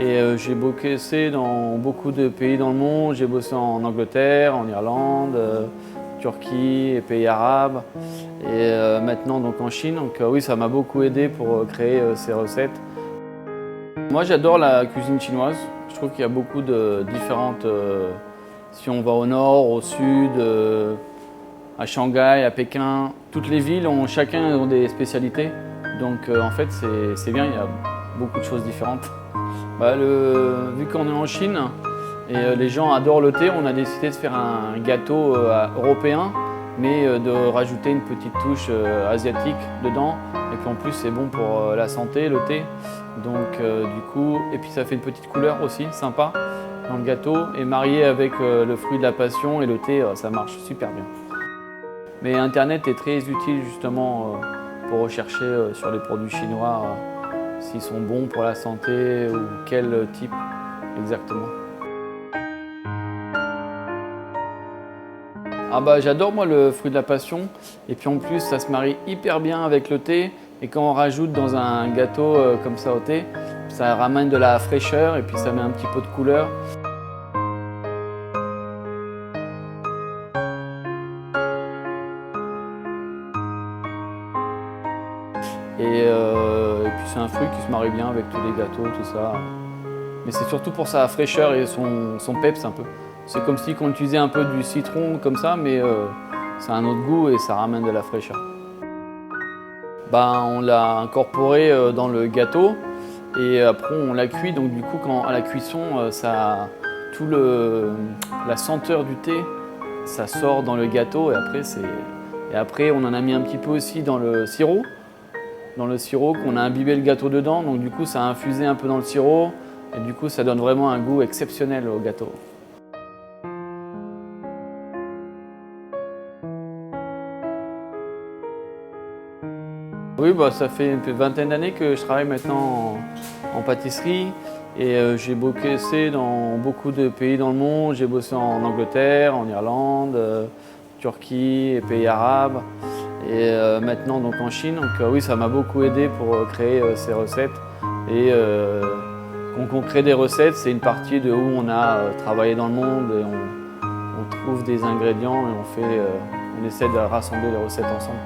Et j'ai bossé dans beaucoup de pays dans le monde. J'ai bossé en Angleterre, en Irlande, Turquie et pays arabes. Et maintenant donc en Chine. Donc oui, ça m'a beaucoup aidé pour créer ces recettes. Moi j'adore la cuisine chinoise. Je trouve qu'il y a beaucoup de différentes... si on va au nord, au sud, à Shanghai, à Pékin, toutes les villes chacun ont des spécialités. Donc en fait c'est bien, il y a beaucoup de choses différentes. Vu qu'on est en Chine et les gens adorent le thé, on a décidé de faire un gâteau européen, mais de rajouter une petite touche asiatique dedans. Et puis en plus c'est bon pour la santé, le thé. Donc du coup, et puis ça fait une petite couleur aussi, sympa, dans le gâteau. Et marié avec le fruit de la passion et le thé, ça marche super bien. Mais Internet est très utile justement pour rechercher sur les produits chinois s'ils sont bons pour la santé ou quel type exactement. J'adore moi le fruit de la passion et puis en plus ça se marie hyper bien avec le thé et quand on rajoute dans un gâteau comme ça au thé, ça ramène de la fraîcheur et puis ça met un petit peu de couleur. Et puis c'est un fruit qui se marie bien avec tous les gâteaux, tout ça. Mais c'est surtout pour sa fraîcheur et son peps un peu. C'est comme si on utilisait un peu du citron comme ça, mais ça a un autre goût et ça ramène de la fraîcheur. On l'a incorporé dans le gâteau et après on l'a cuit. Donc du coup, à la cuisson, la senteur du thé, ça sort dans le gâteau et après on en a mis un petit peu aussi dans le sirop. Dans le sirop, qu'on a imbibé le gâteau dedans, donc du coup ça a infusé un peu dans le sirop et du coup ça donne vraiment un goût exceptionnel au gâteau. Oui, ça fait une vingtaine d'années que je travaille maintenant en pâtisserie et j'ai bossé dans beaucoup de pays dans le monde. J'ai bossé en Angleterre, en Irlande, Turquie et pays arabes. Et maintenant donc en Chine, donc oui ça m'a beaucoup aidé pour créer ces recettes. Et quand on crée des recettes, c'est une partie de où on a travaillé dans le monde et on trouve des ingrédients et on essaie de rassembler les recettes ensemble.